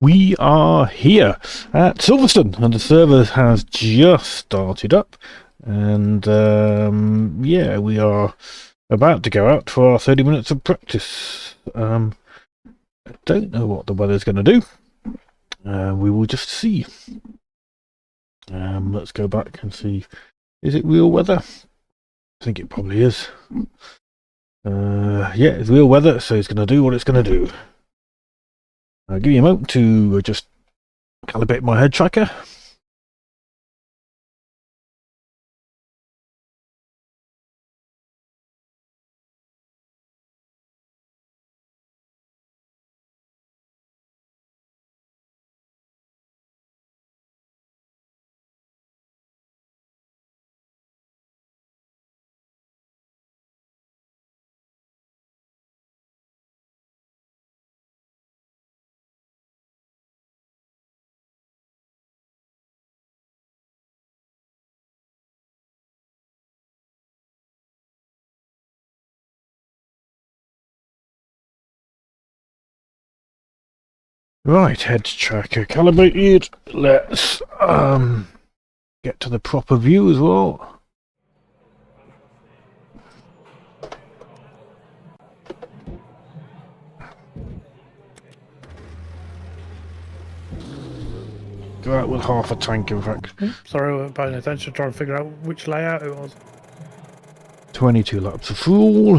We are here at Silverstone, and the server has just started up, and yeah, we are about to go out for our 30 minutes of practice. I don't know what the weather's going to do. We will just see. Let's go back and see. Is it real weather? I think it probably is. Yeah, it's real weather, so it's going to do what it's going to do. Give me a moment to just calibrate my head tracker. Right, head tracker calibrated. Let's get to the proper view as well. Go out with half a tank, in fact. Sorry, I wasn't paying attention, trying to figure out which layout it was. 22 laps of fuel.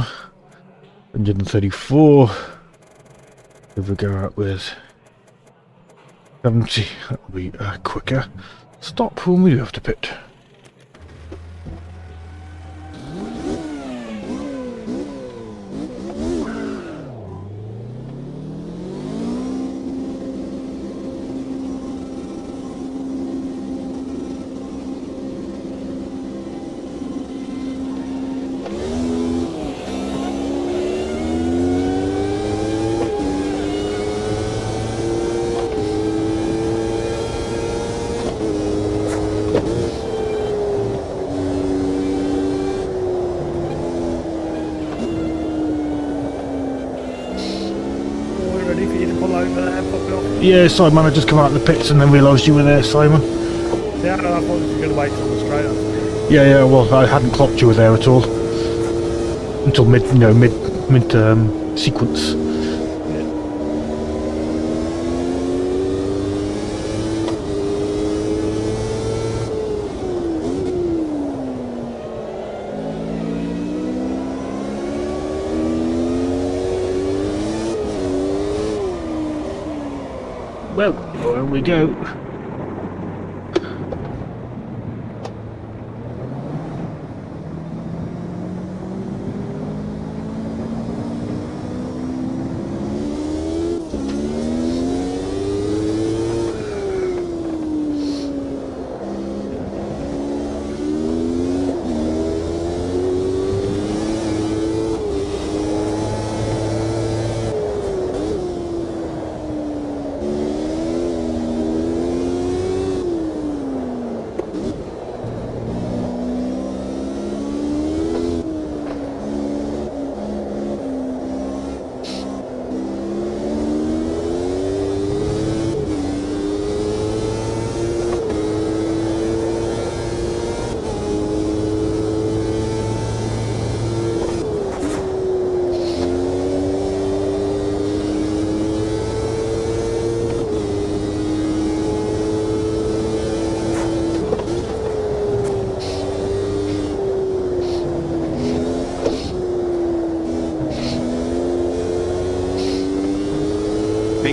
134. If we go out with 70, that will be quicker. Stop when we do have to pit. Yeah, sorry man, I just come out of the pits and then realised you were there, Simon. Yeah, no, I thought you were going to wait till the straight up. Yeah, well, I hadn't clocked you were there at all. Until mid sequence. Well, here we go.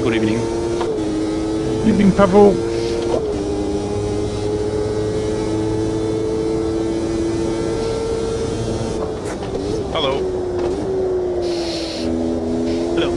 Good evening. Evening, Pavel. Hello. Hello.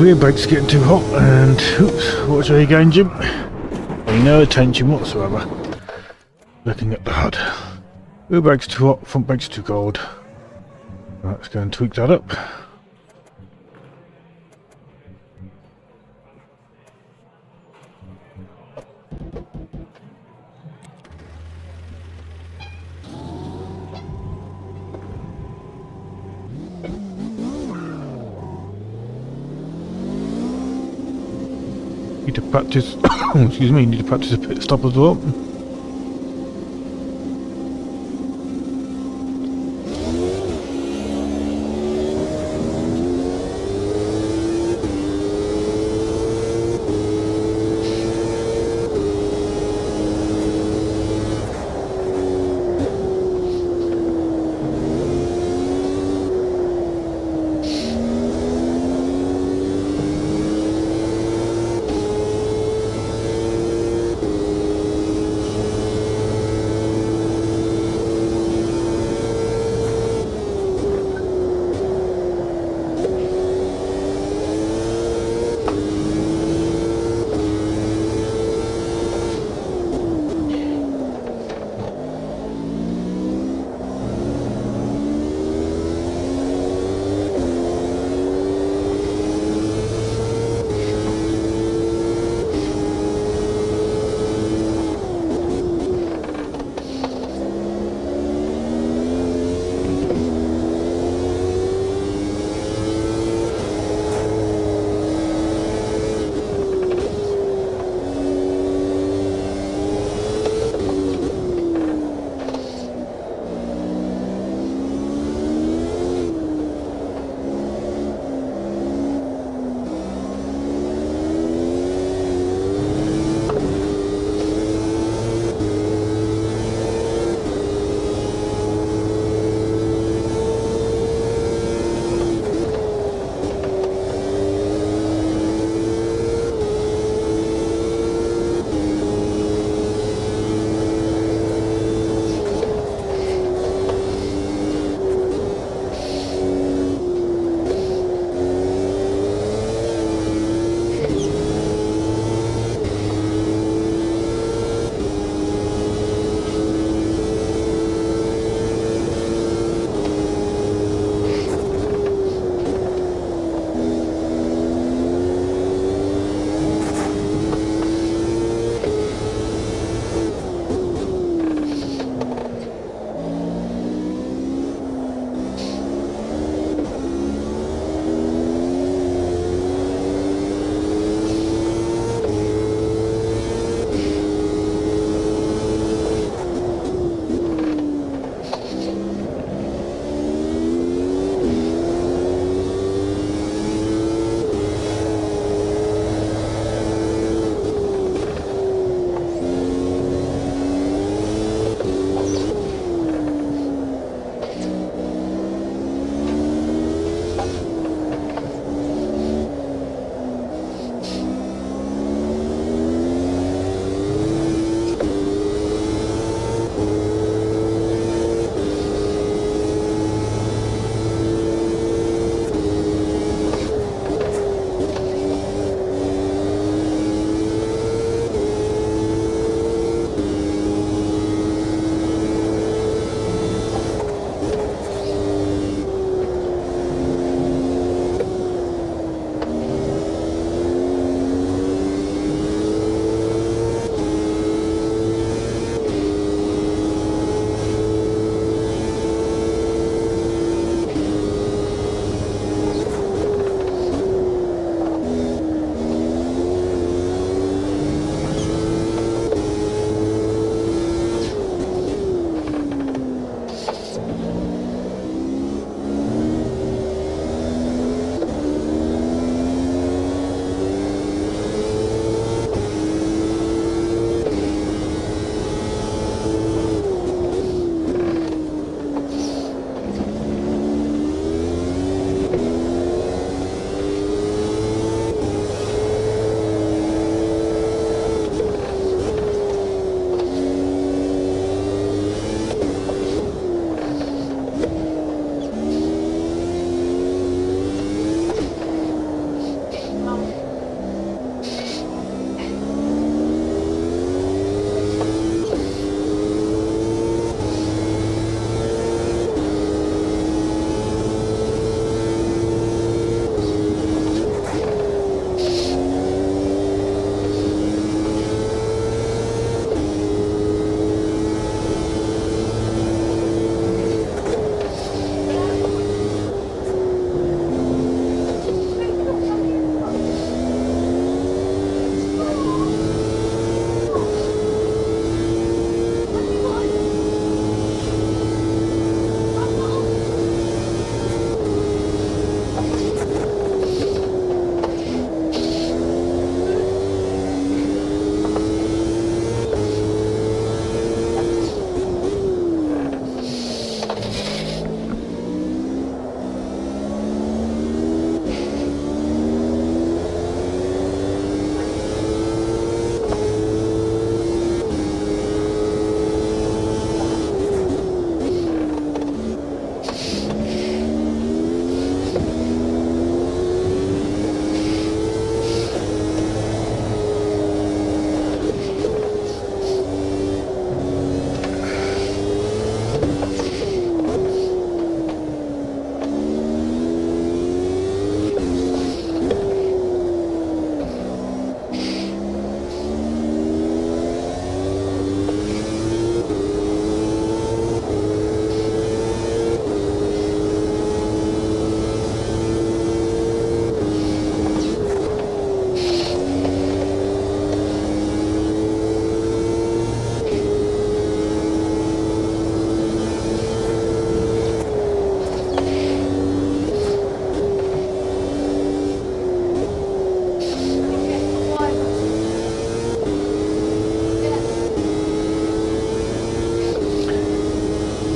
rear brake's getting too hot, and oops, watch where you're going, Jim. Pay no attention whatsoever. Looking at the HUD. Rear brake's too hot, front brake's too cold. Let's go and tweak that up. Need to practice, excuse me, need to practice a pit stop as well.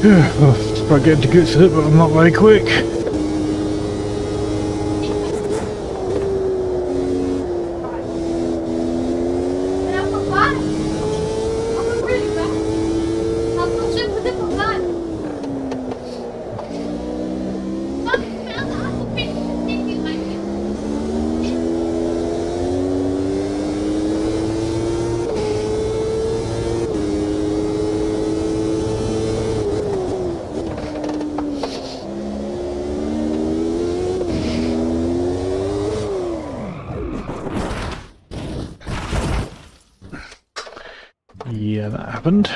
Just about getting to grips with it, but I'm not very quick. Yeah, that happened.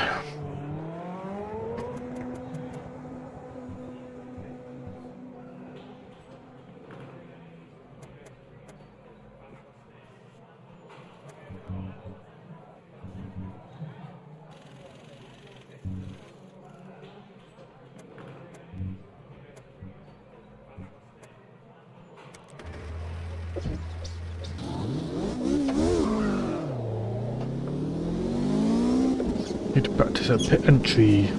Need to practice a pit entry.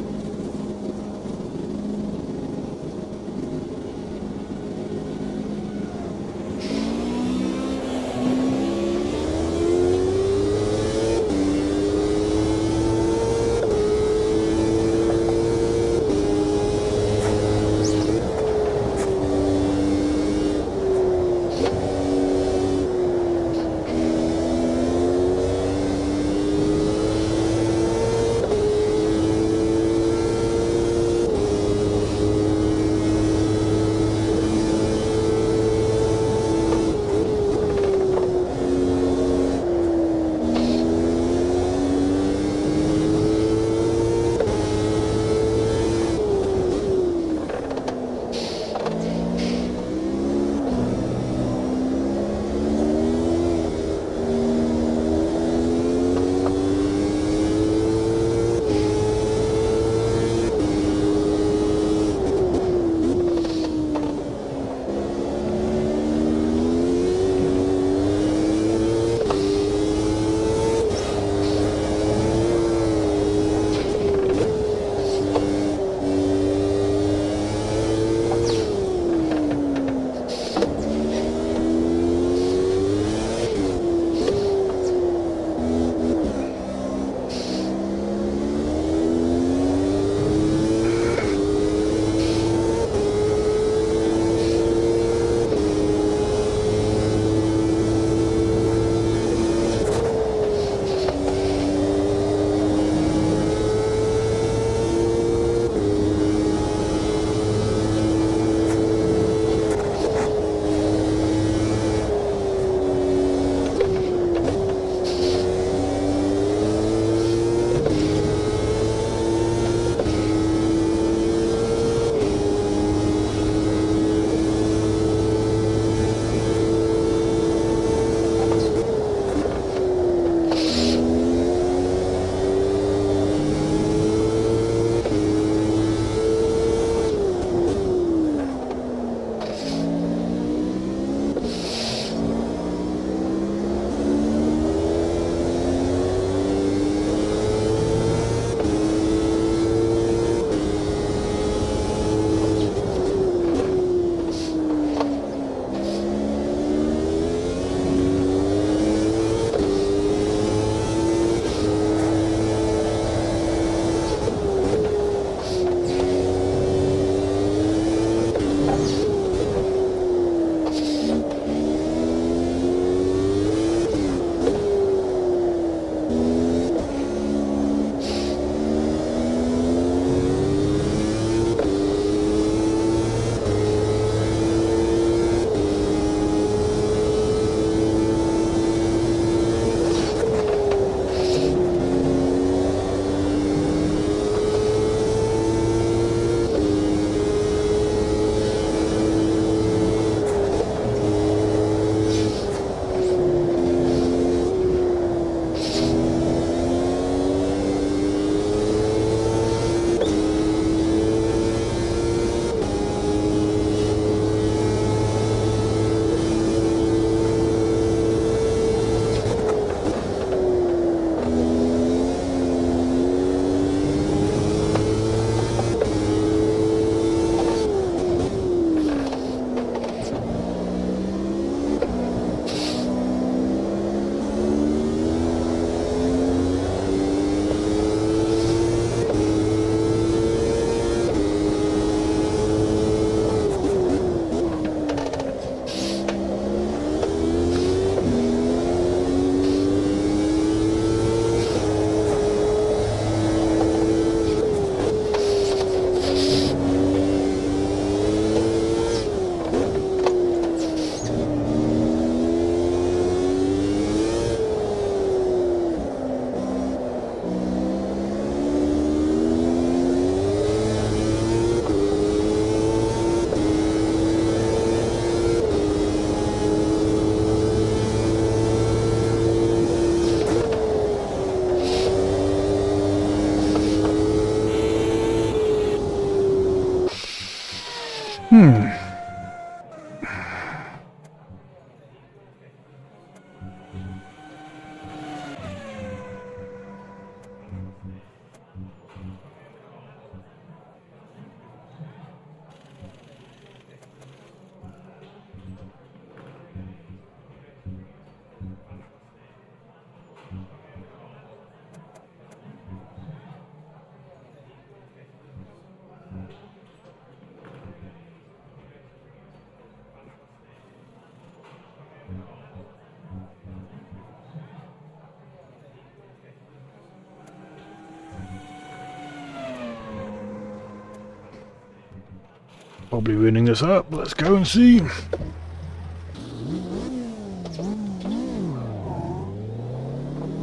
Probably ruining this up. Let's go and see.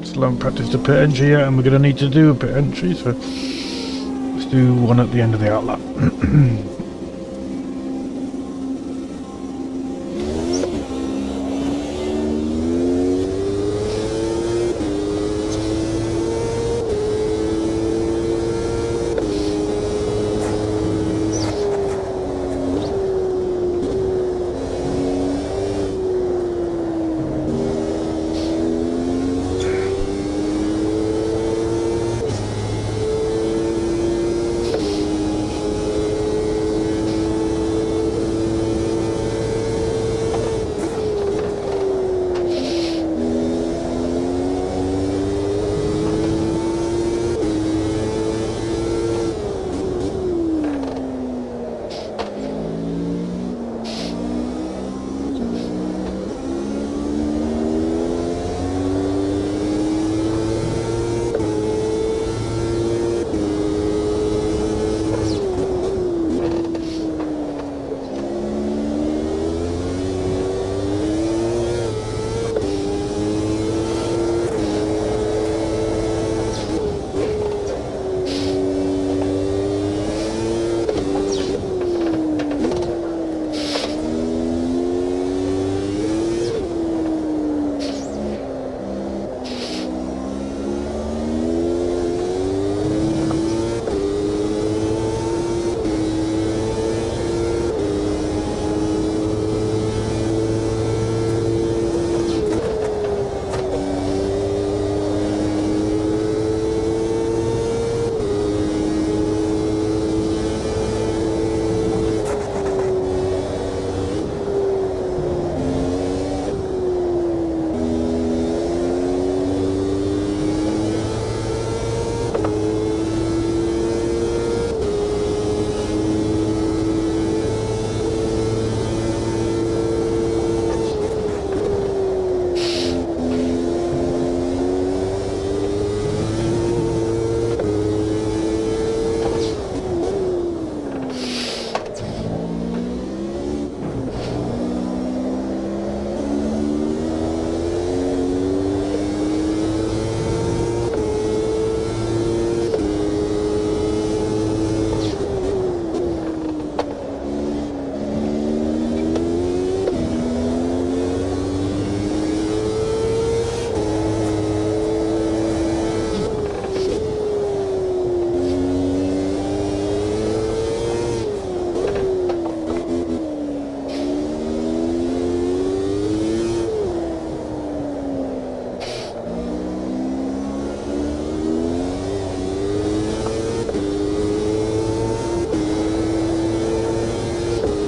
Still haven't practiced a pit entry yet, and we're going to need to do a pit entry, so let's do one at the end of the outlap.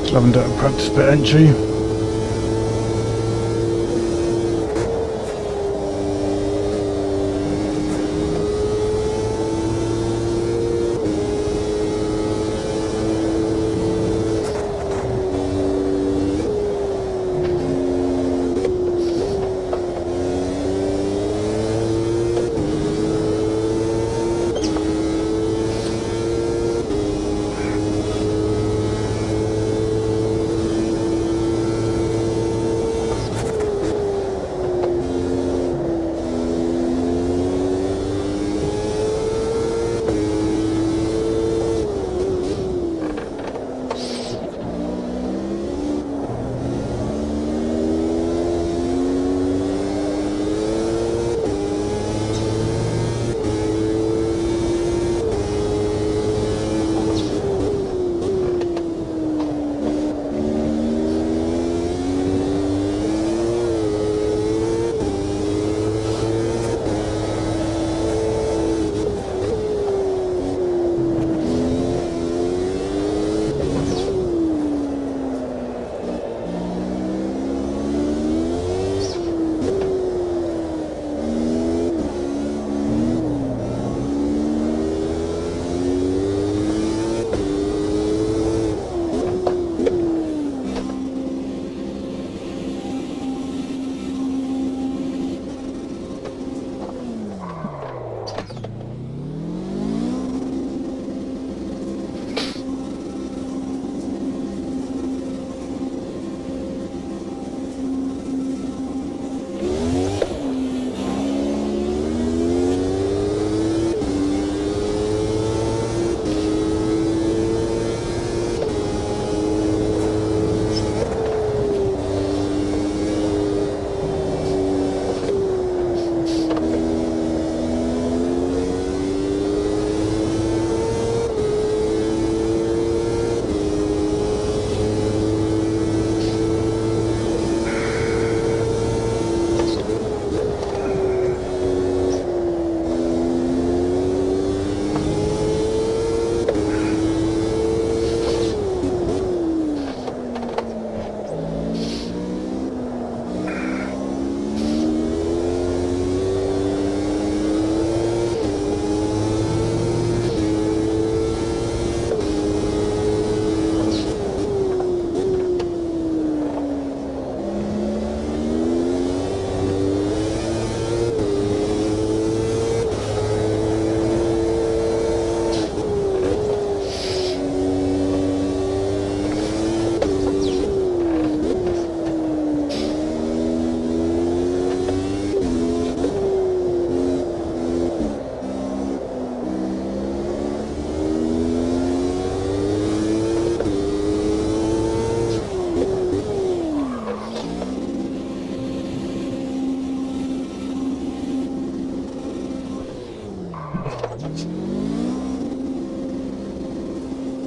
Still haven't done a practice pit entry.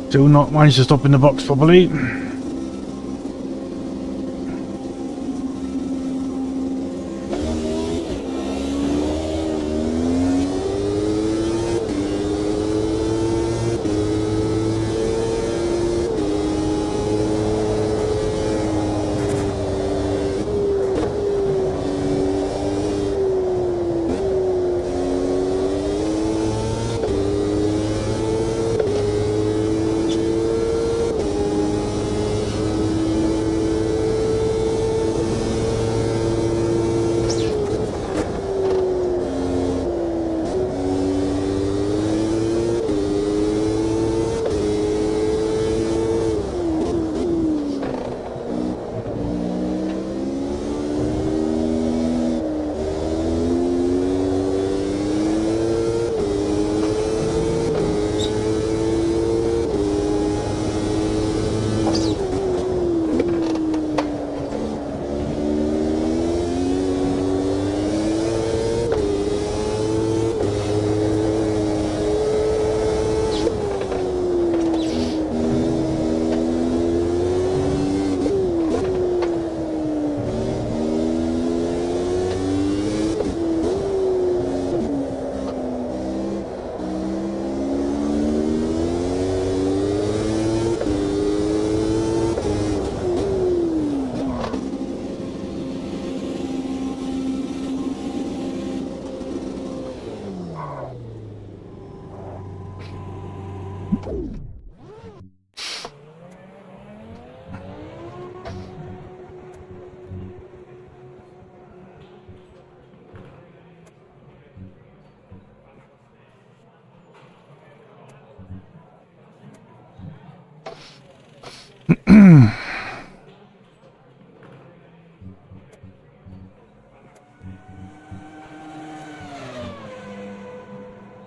Still not managed to stop in the box properly.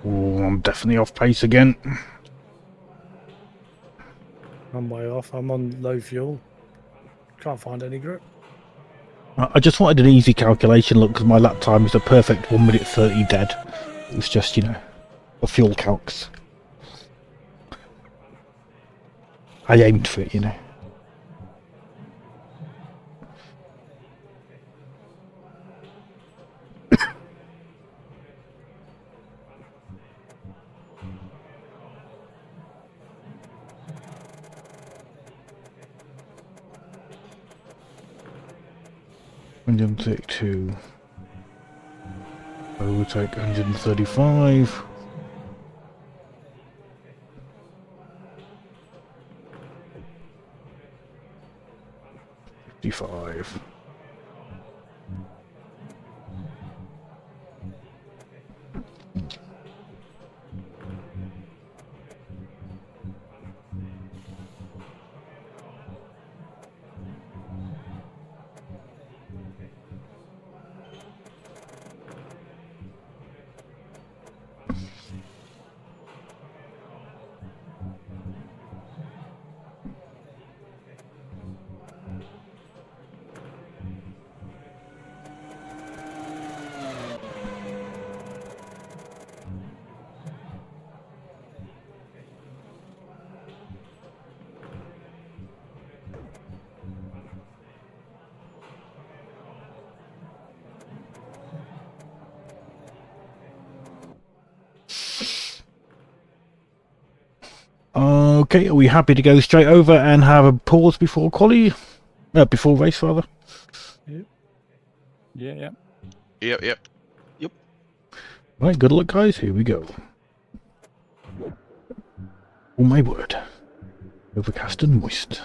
Oh, I'm definitely off pace again. I'm way off. I'm on low fuel. Can't find any grip. I just wanted an easy calculation look because my lap time is a perfect 1 minute 30 dead. It's just, you know, a fuel calcs. I aimed for it, you know. Take 2. Overtake 135. $55. Okay, are we happy to go straight over and have a pause before quali? Before race, rather? Yep. Yeah. Yep. Right, good luck, guys. Here we go. Oh, my word. Overcast and moist.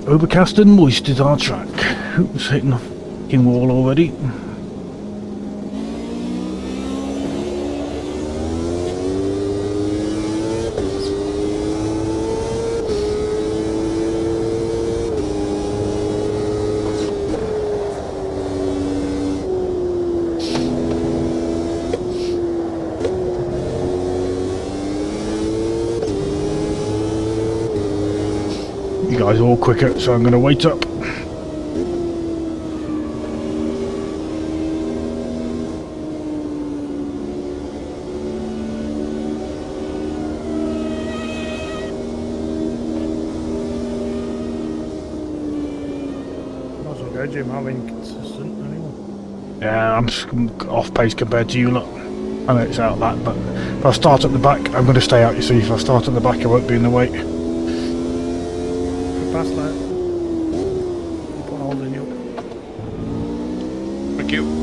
Overcast and moist is our track. Oops, hitting the fucking wall already. guys all quicker, so I'm going to wait up. Might as well go, Jim. I'm inconsistent anyway. Yeah, I'm off pace compared to you lot. I know it's out that, but if I start at the back, I'm going to stay out, you see. If I start at the back, I won't be in the way. Pass that. Keep on holding you. Thank you.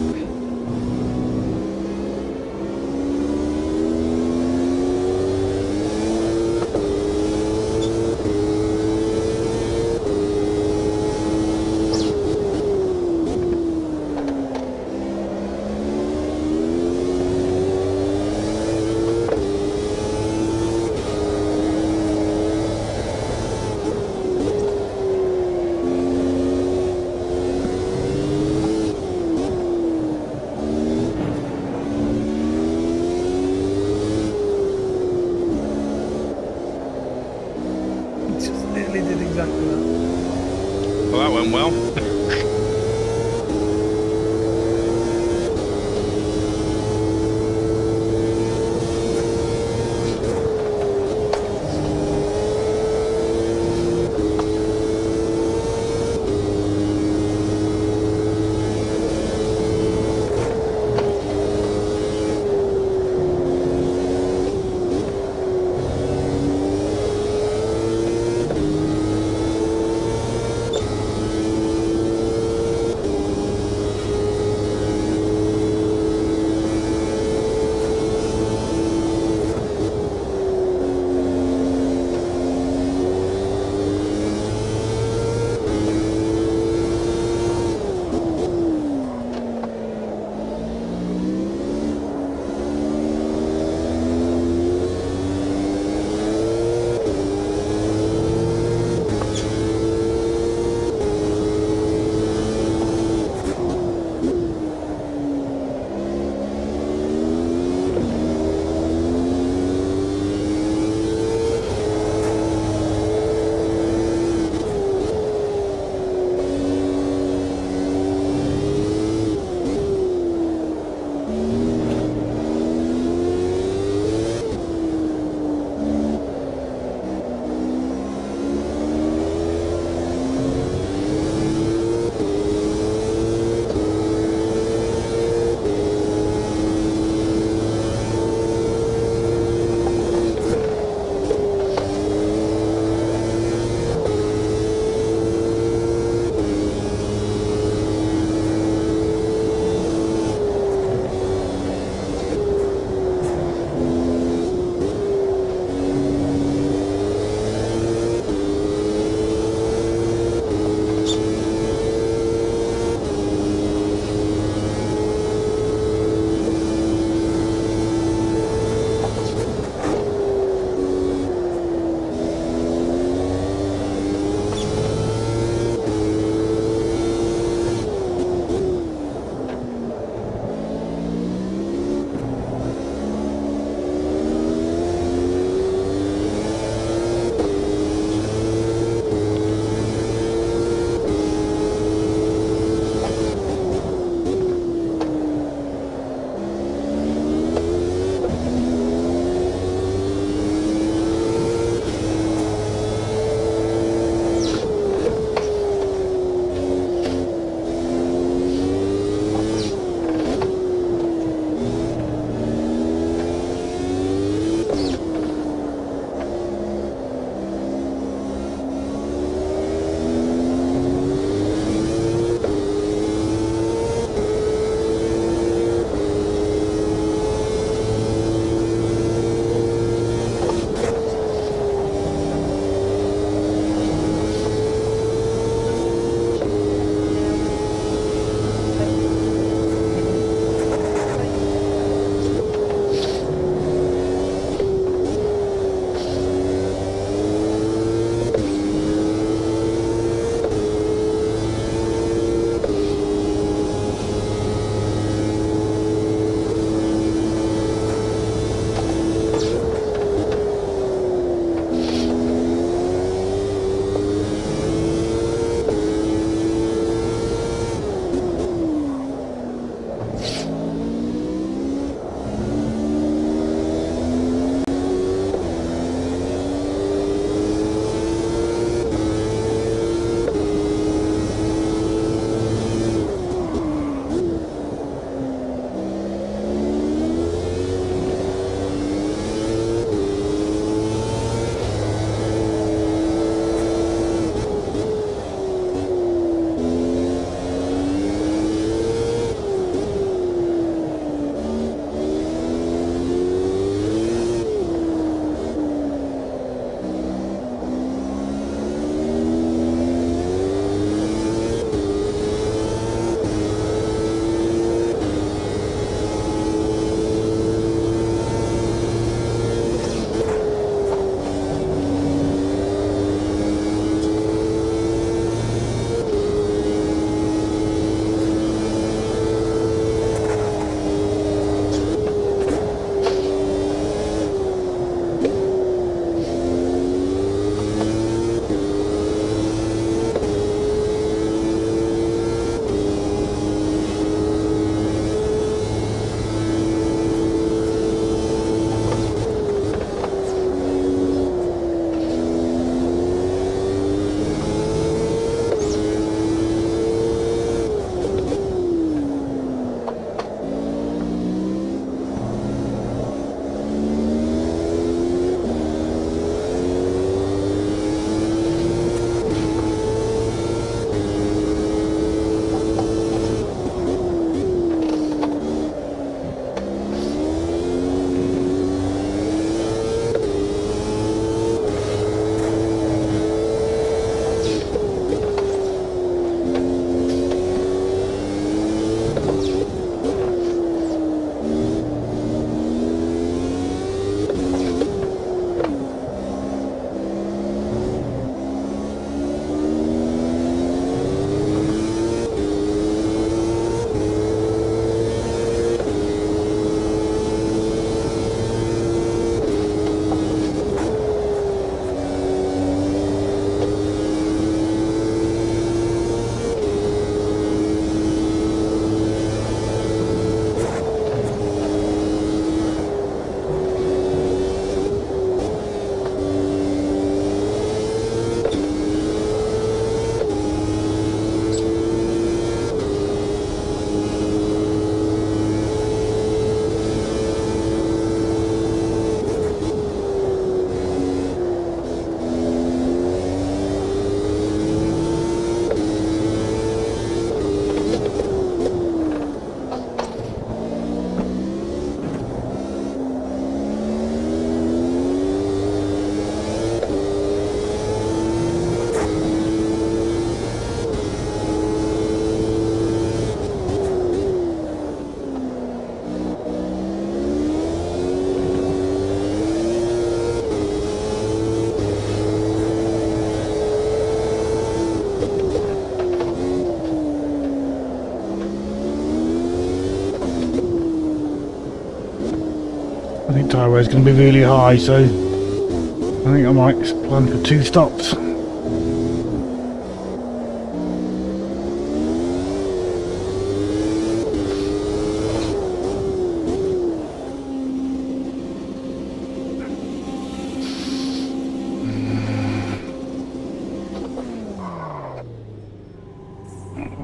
think tyre wear is going to be really high, so I think I might plan for 2 stops.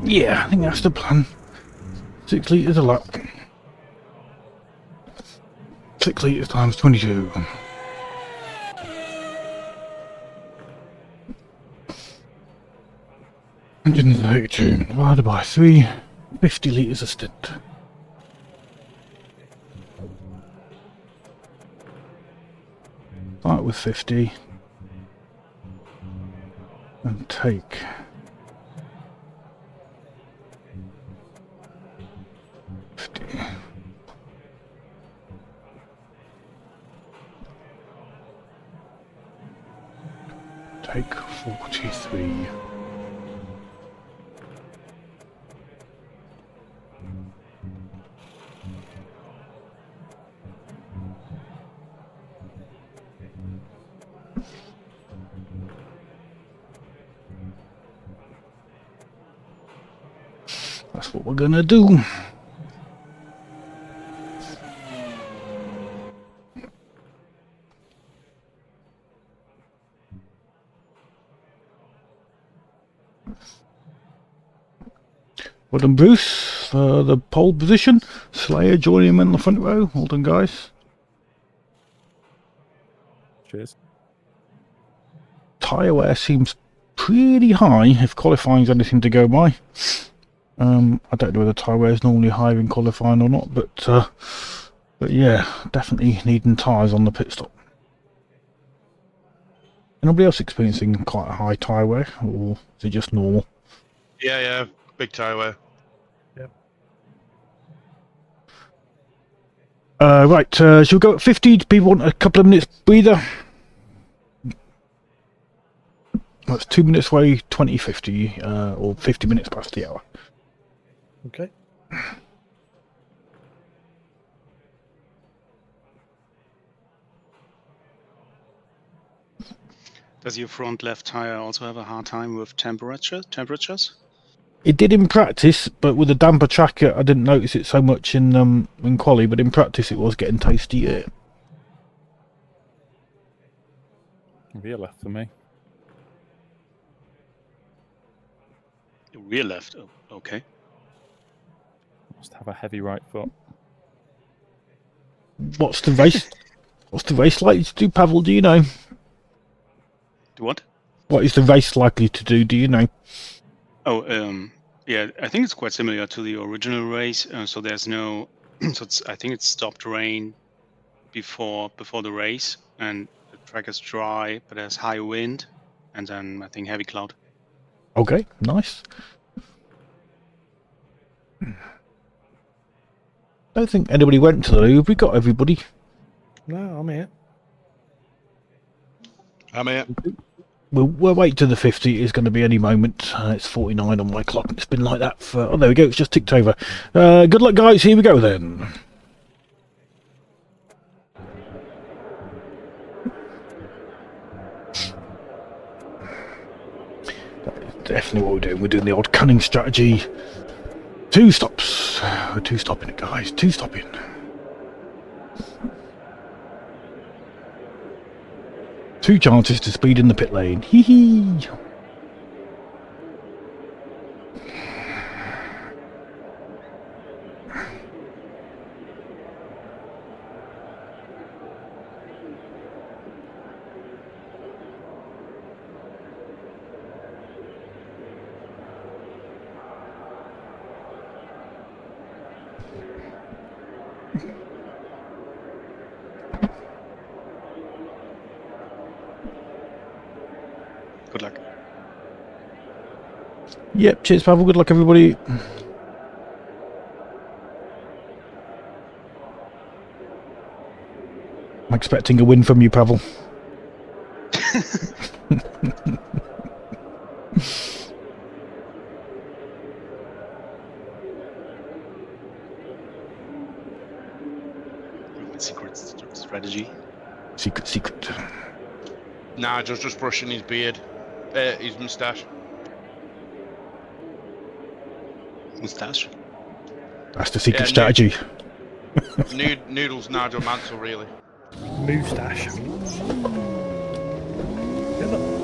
Yeah, I think that's the plan. 6 litres a lap. 6 litres times 22. $132 divided by 3, 50 litres a stint. Start with 50 and take 50. Take 43. That's what we're gonna do. Well done, Bruce, for the pole position. Slayer joining him in the front row. Well done, guys. Cheers. Tyre wear seems pretty high if qualifying's anything to go by. I don't know whether tyre wear is normally higher in qualifying or not, but yeah, definitely needing tyres on the pit stop. Anybody else experiencing quite a high tyre wear, or is it just normal? Yeah, big tyre wear. Right, shall we go at 50? Do people want a couple of minutes breather? That's 2 minutes away, 20:50, or 50 minutes past the hour. Okay. Does your front left tire also have a hard time with temperatures? It did in practice, but with the damper tracker, I didn't notice it so much in quali. But in practice, it was getting tasty. Yeah. Rear left for me. Rear left. Oh, okay. Must have a heavy right foot. What's the race? What's the race likely to do, Pavel? Do you know? What? What is the race likely to do? Do you know? Oh, yeah. I think it's quite similar to the original race. So there's no. So I think it stopped rain before the race, and the track is dry, but there's high wind, and then I think heavy cloud. Okay, nice. Don't think anybody went to the loo. Have we got everybody? No, I'm here. I'm here. We'll wait till the 50 is going to be any moment. It's 49 on my clock. It's been like that for... Oh, there we go. It's just ticked over. Good luck, guys. Here we go, then. That is definitely what we're doing. We're doing the old cunning strategy. 2 stops. We're 2 stopping it, guys. 2 stopping. Two chances to speed in the pit lane. Hee hee. Good luck. Yep, cheers, Pavel. Good luck, everybody. I'm expecting a win from you, Pavel. secret strategy. Secret. Nah, just brushing his beard, his moustache. Mustache. That's the secret Yeah, strategy. Noodles, Nigel Mansell, really. Moustache. Yeah, look.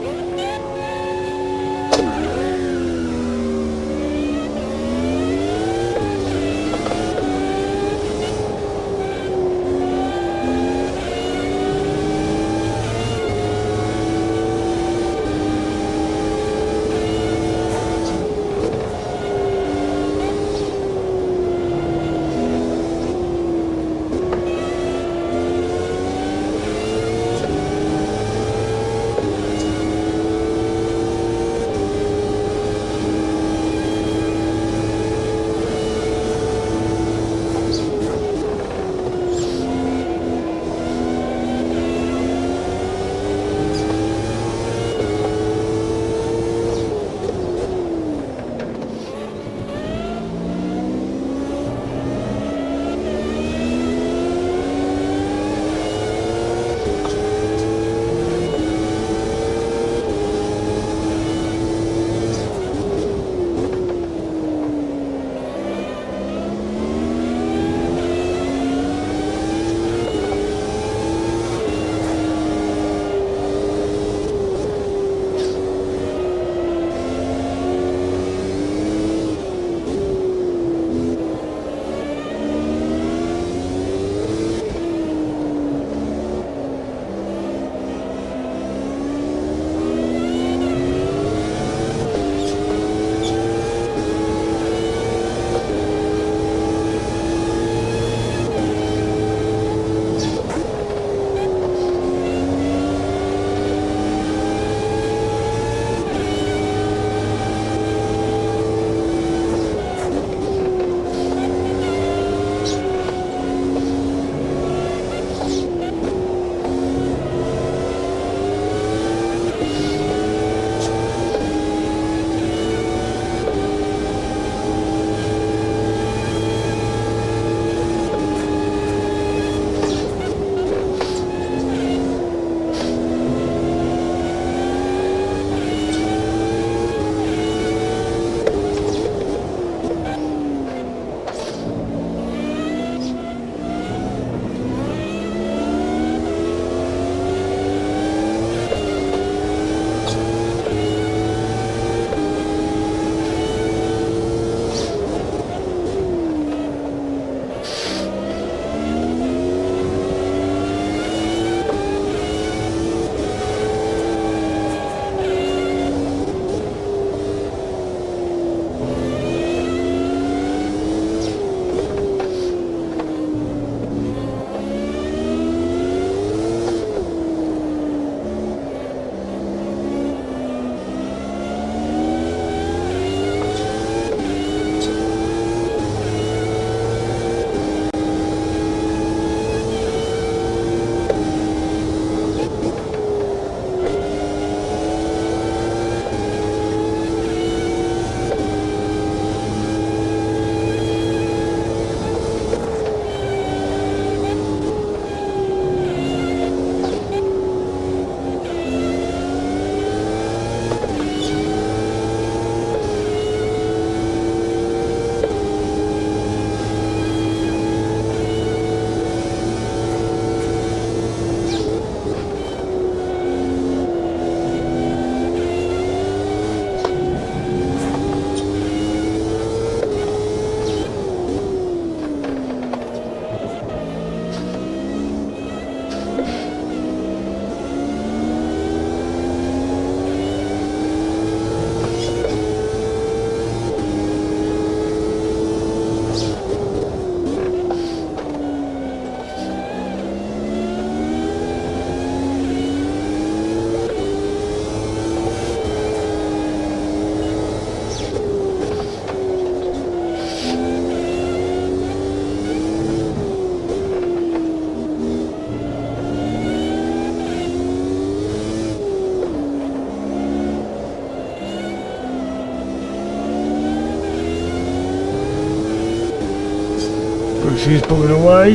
She's pulling away.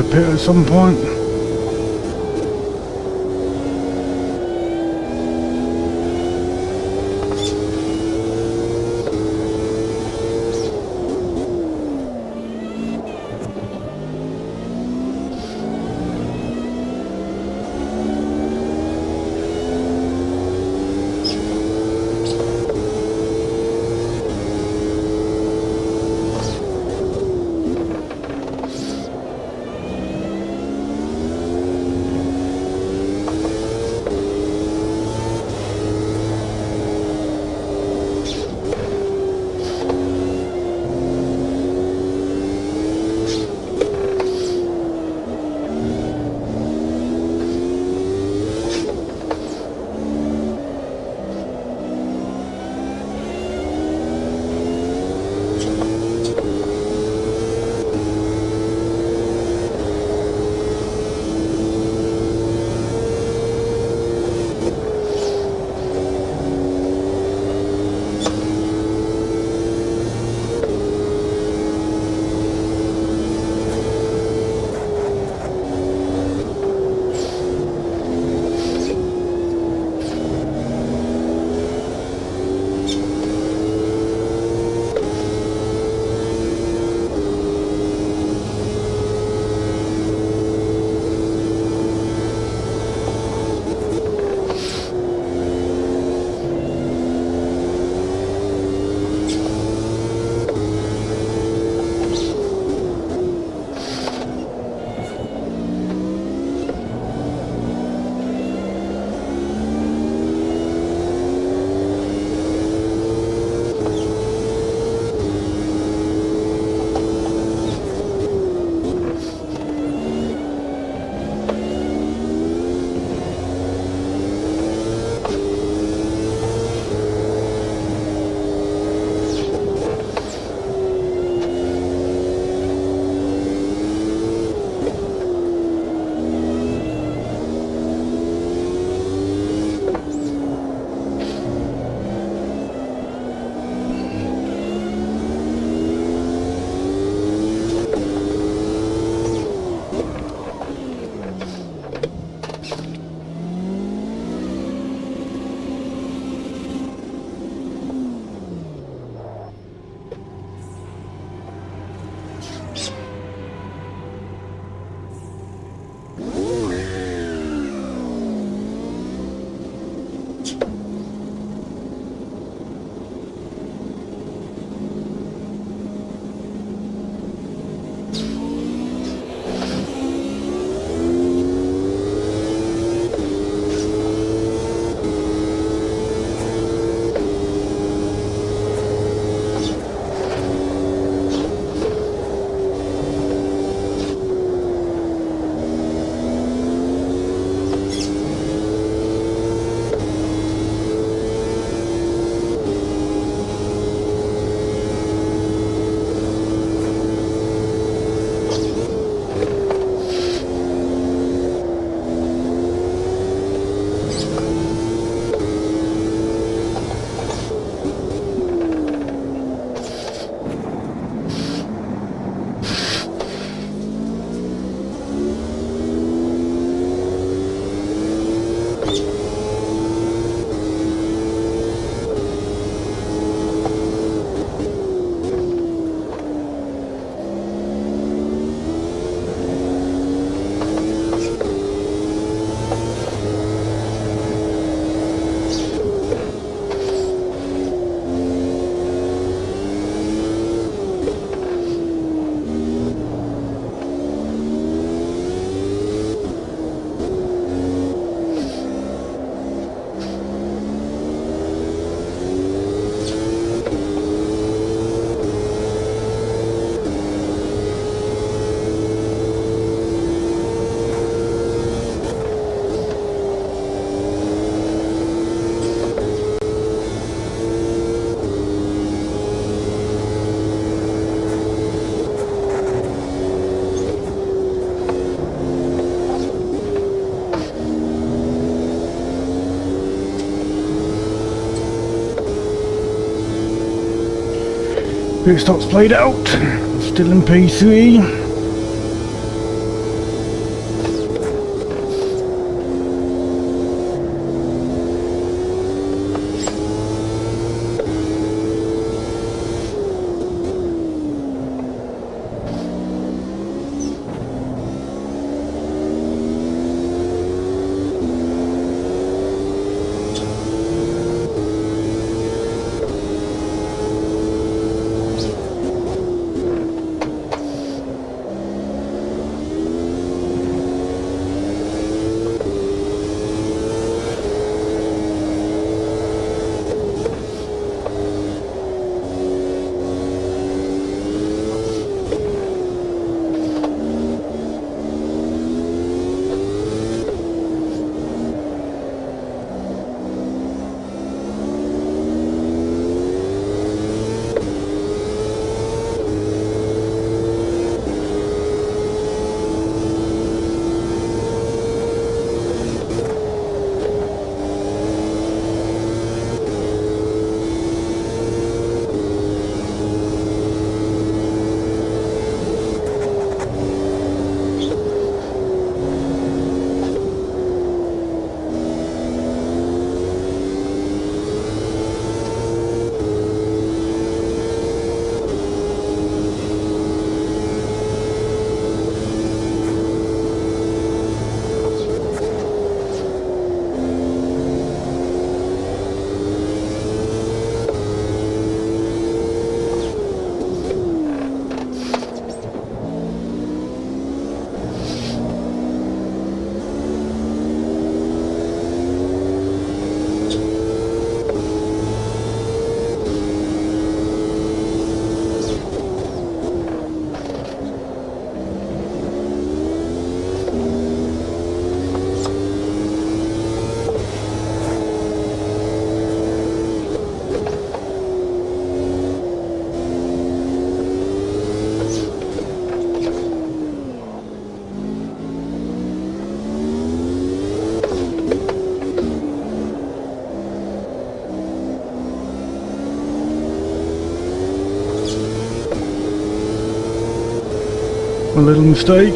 the pit at some point. Pit stops played out. Still in P3. A little mistake.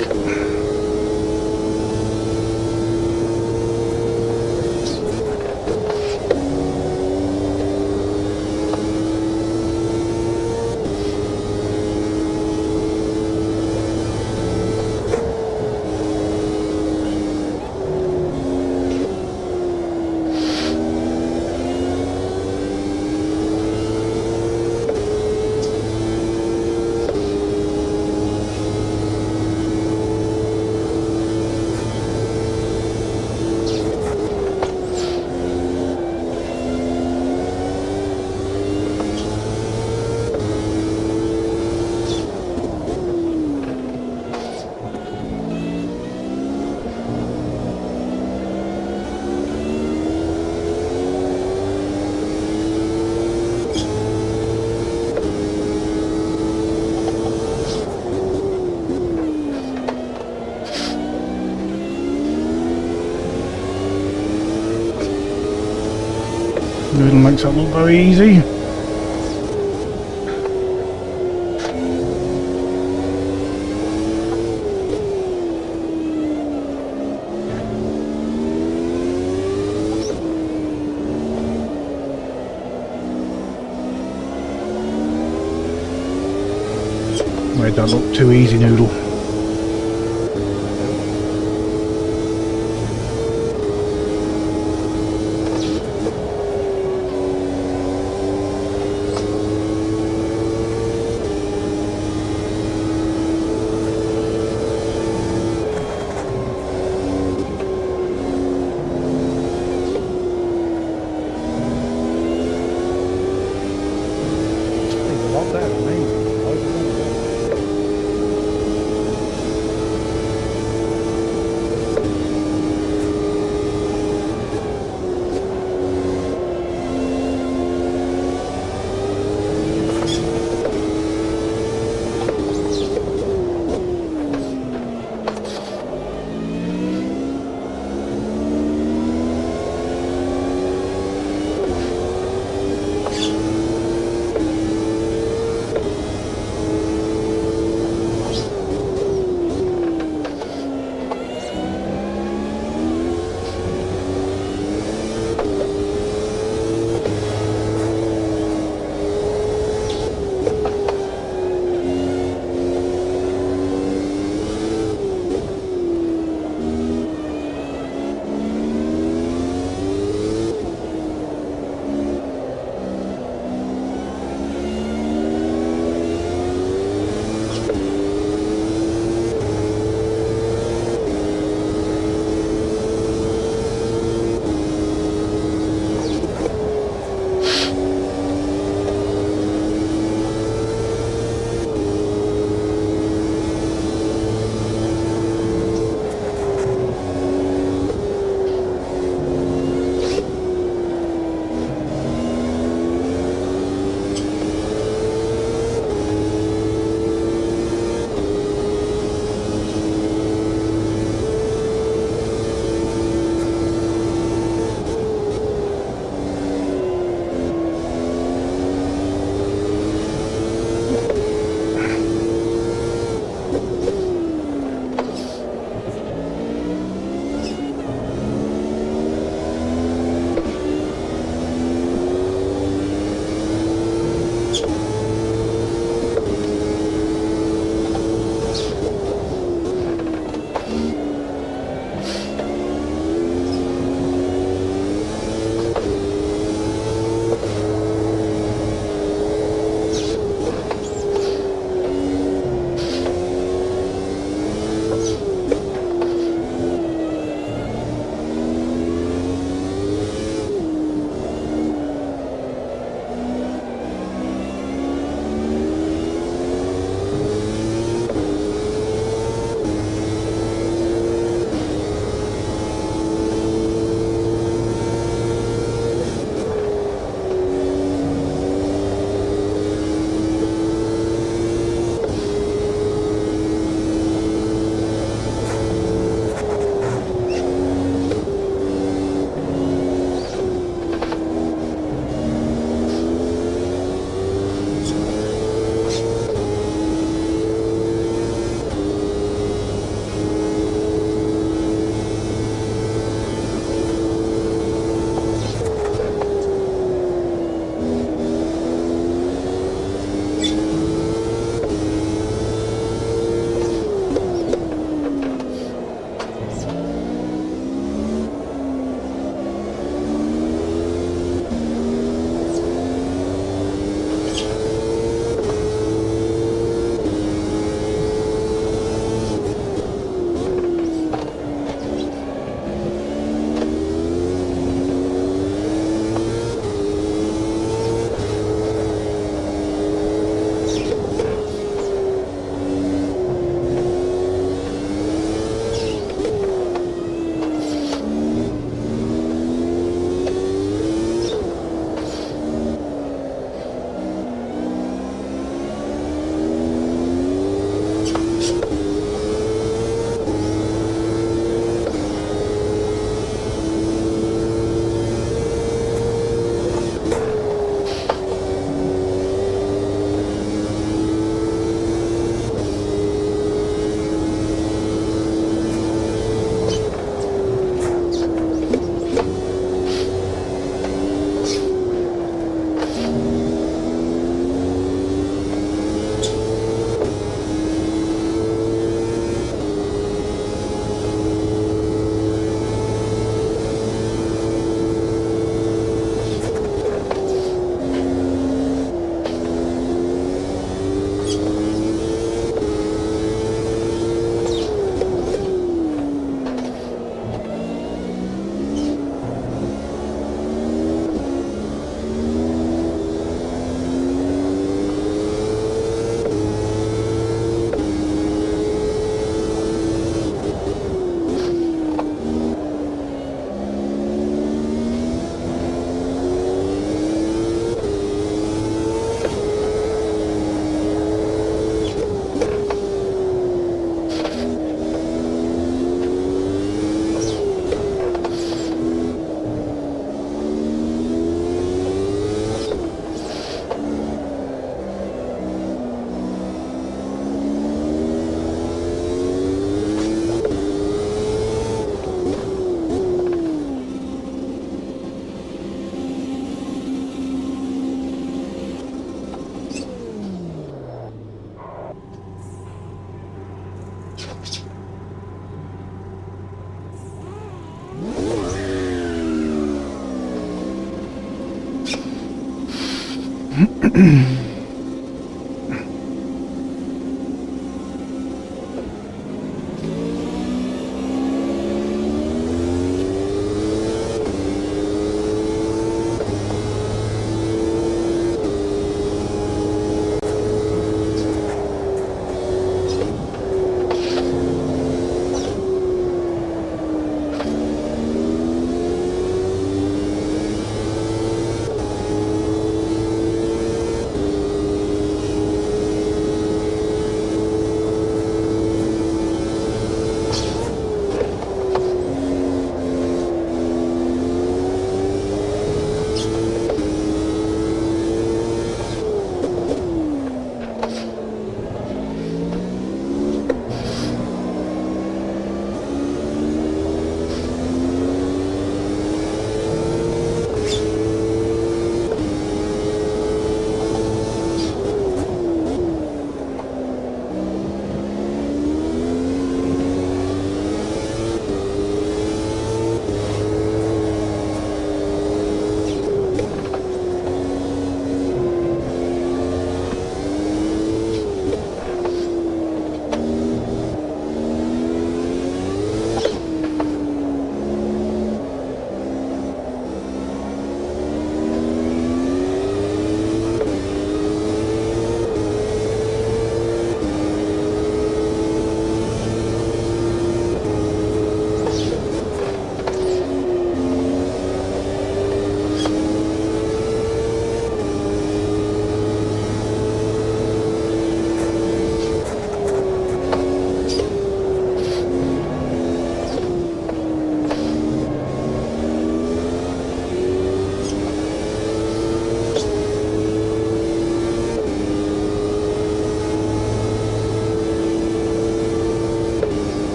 Noodle makes that look very easy. Made that look too easy, Noodle. He's a lot better than me.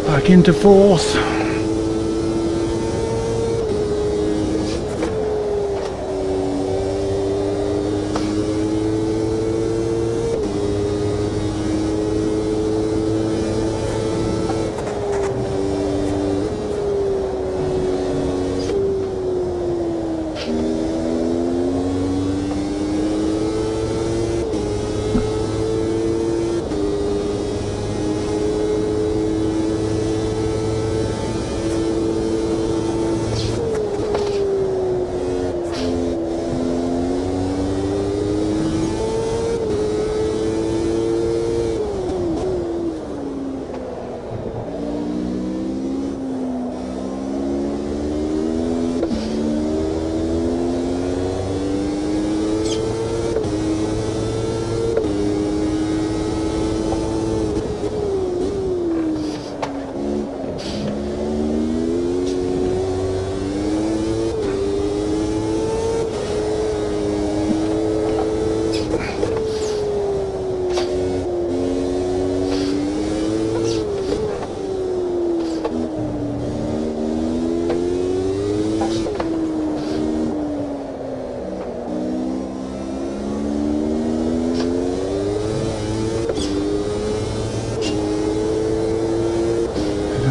Back into fourth.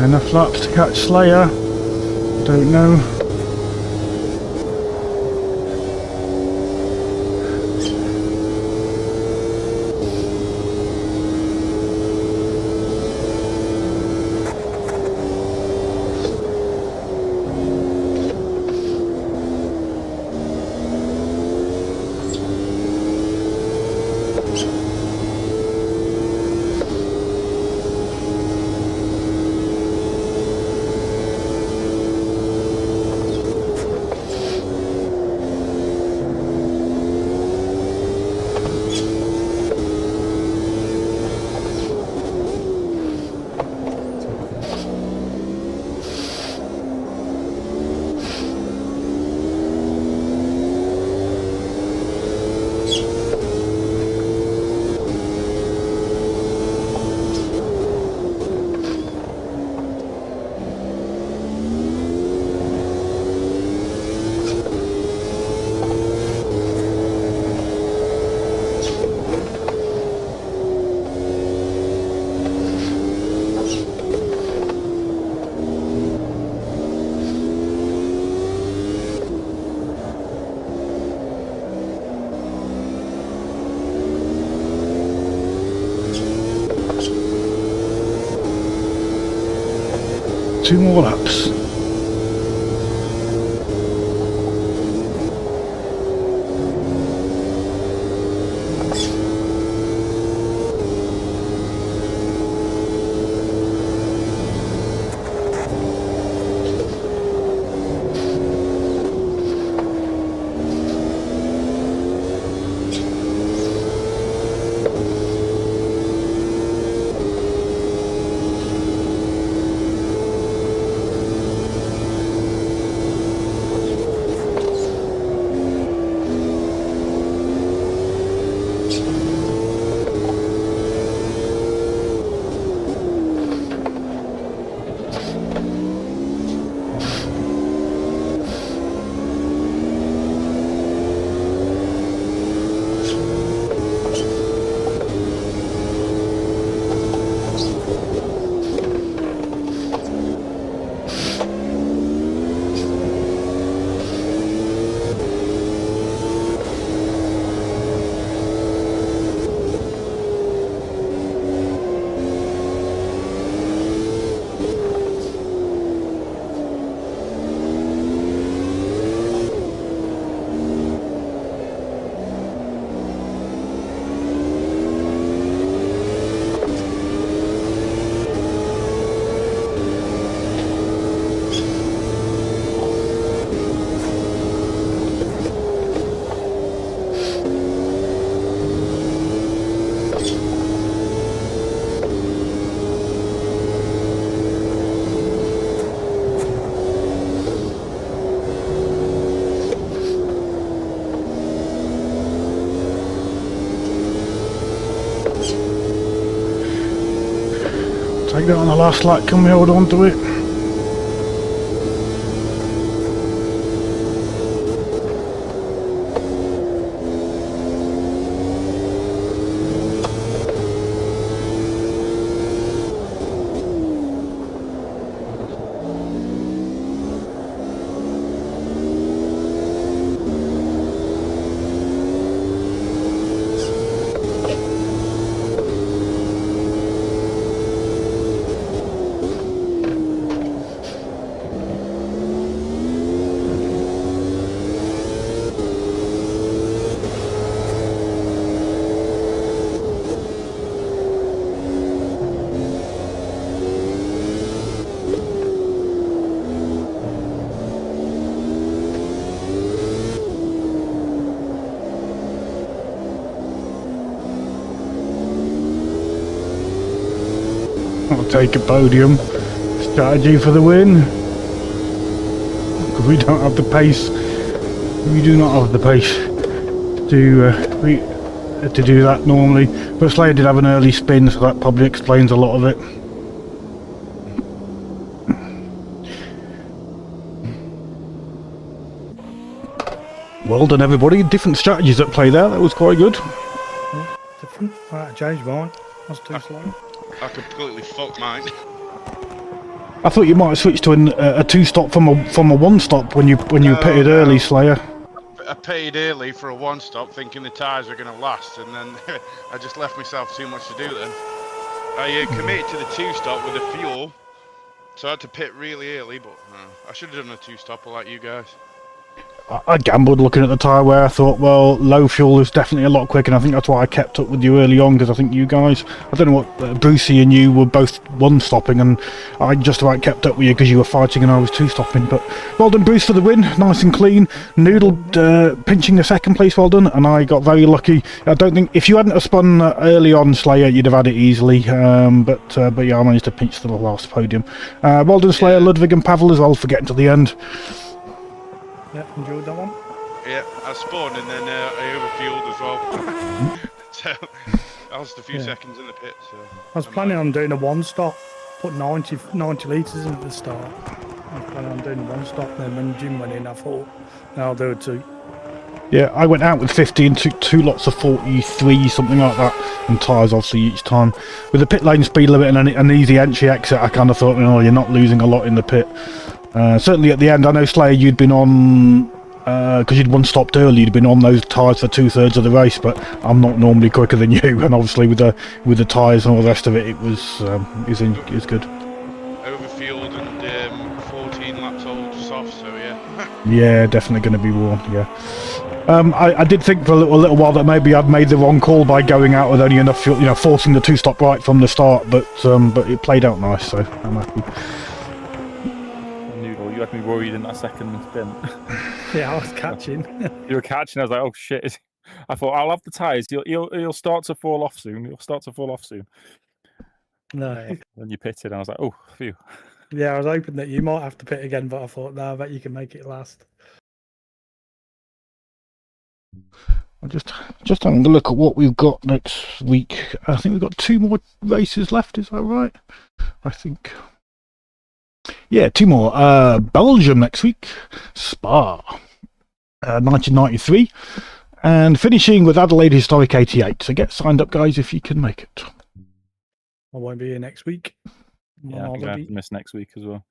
Enough laps to catch Slayer? Don't know. 2 more laps. Take that on the last lap, can we hold on to it? I'll take a podium. Strategy for the win. We don't have the pace. We do not have the pace to do that normally. But Slayer did have an early spin, so that probably explains a lot of it. Well done, everybody. Different strategies at play there. That was quite good. Different. Right, I changed mine. That's too slow. I completely fucked mine. I thought you might have switched to a 2-stop from a 1-stop when you pitted early, Slayer. I paid early for a 1-stop thinking the tyres were going to last, and then I just left myself too much to do then. I committed to the 2-stop with the fuel, so I had to pit really early, but I should have done a 2-stopper like you guys. I gambled looking at the tyre wear. I thought, well, low fuel is definitely a lot quicker, and I think that's why I kept up with you early on, because I think you guys, I don't know what, Brucey and you were both one-stopping, and I just about kept up with you because you were fighting and I was two-stopping. But well done, Bruce, for the win. Nice and clean. Noodle pinching the second place, well done, and I got very lucky. I don't think, if you hadn't have spun early on, Slayer, you'd have had it easily, but yeah, I managed to pinch to the last podium. Well done, Slayer, Ludwig and Pavel as well for getting to the end. Yeah, enjoyed that one. Yeah, I spawned and then I overfueled as well. So I lost a few seconds in the pit. So I was planning on doing a one-stop, put 90 litres in at the start. I was planning on doing a one-stop, then when Jim went in, I thought, no, I'll do a two. Yeah, I went out with 50 and took 2 lots of 43, something like that, and tyres obviously each time. With the pit lane speed limit and an easy entry exit, I kind of thought, you're not losing a lot in the pit. Certainly at the end, I know Slayer, you'd been on, because you'd one-stopped early, you'd been on those tyres for 2/3 of the race, but I'm not normally quicker than you, and obviously with the tyres and all the rest of it, it was good. Overfueled and 14 laps old soft, so yeah. Yeah, definitely going to be warm, yeah. I did think for a little while that maybe I'd made the wrong call by going out with only enough fuel, forcing the two-stop right from the start, but it played out nice, so I'm happy. You had me worried in that second stint. Yeah, I was catching. You were catching. I was like, "Oh shit!" I thought I'll have the tyres. He'll start to fall off soon. No. Then you pitted, and I was like, "Oh, phew." Yeah, I was hoping that you might have to pit again, but I thought, no, I bet you can make it last. I'm just having a look at what we've got next week. I think we've got 2 more races left. Is that right? I think. Yeah, 2 more. Belgium next week, Spa, 1993, and finishing with Adelaide Historic 88. So get signed up, guys, if you can make it. I won't be here next week. Yeah, I think I have to miss next week as well.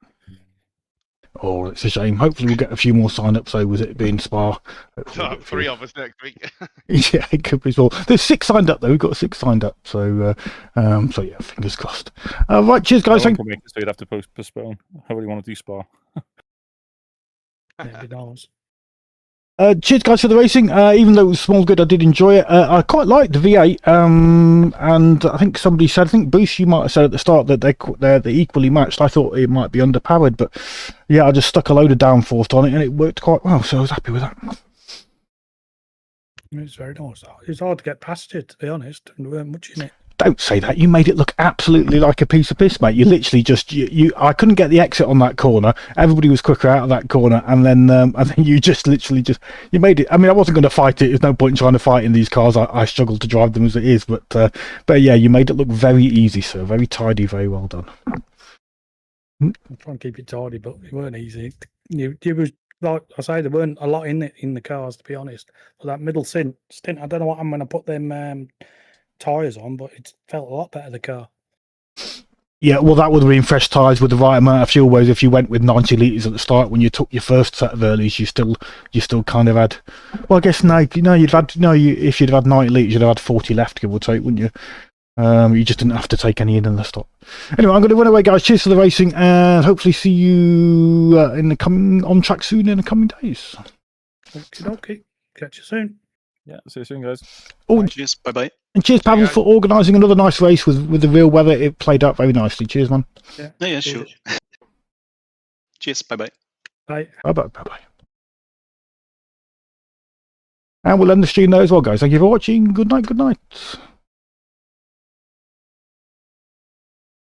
Oh, it's a shame. Hopefully we'll get a few more signed-ups, so with it being Spa. 3 of us next week. Yeah, it could be small. There's 6 signed up, though. We've got 6 signed up, so yeah, fingers crossed. Right, cheers, guys. So you'd have to postpone. I really want to do Spa. Yeah, it'd be nice. Cheers, guys, for the racing. Even though it was small good, I did enjoy it. I quite liked the V8, and I think somebody said, I think Bruce, you might have said at the start that they're equally matched. I thought it might be underpowered, but yeah, I just stuck a load of downforce on it, and it worked quite well, so I was happy with that. It's very nice. It's hard to get past it, to be honest, and there weren't much in it. Don't say that. You made it look absolutely like a piece of piss, mate. You literally just I couldn't get the exit on that corner. Everybody was quicker out of that corner, and then you just literally you made it. I mean, I wasn't going to fight it. There's no point in trying to fight in these cars. I struggle to drive them as it is, but yeah, you made it look very easy, sir. Very tidy, very well done. I'm trying to keep it tidy, but it weren't easy. It was, like I say, there weren't a lot in the cars, to be honest. But that middle stint, I don't know what I'm going to put them tyres on, but it felt a lot better, the car. Yeah, well, that would have been fresh tyres with the right amount of fuel, whereas if you went with 90 litres at the start when you took your first set of earlies, you still kind of had, well, I guess if you'd have had 90 litres, you'd have had 40 left, give or take, wouldn't you? You just didn't have to take any in the stop. Anyway, I'm going to run away, guys. Cheers for the racing, and hopefully see you on track soon in the coming days. Okay. Catch you soon. Yeah, see you soon, guys. Oh, Cheers. Bye-bye. And cheers, Pavel, for organising another nice race with the real weather. It played out very nicely. Cheers, man. Yeah, sure. Cheers. Bye-bye. Bye. Bye-bye. And we'll end the stream there as well, guys. Thank you for watching. Good night.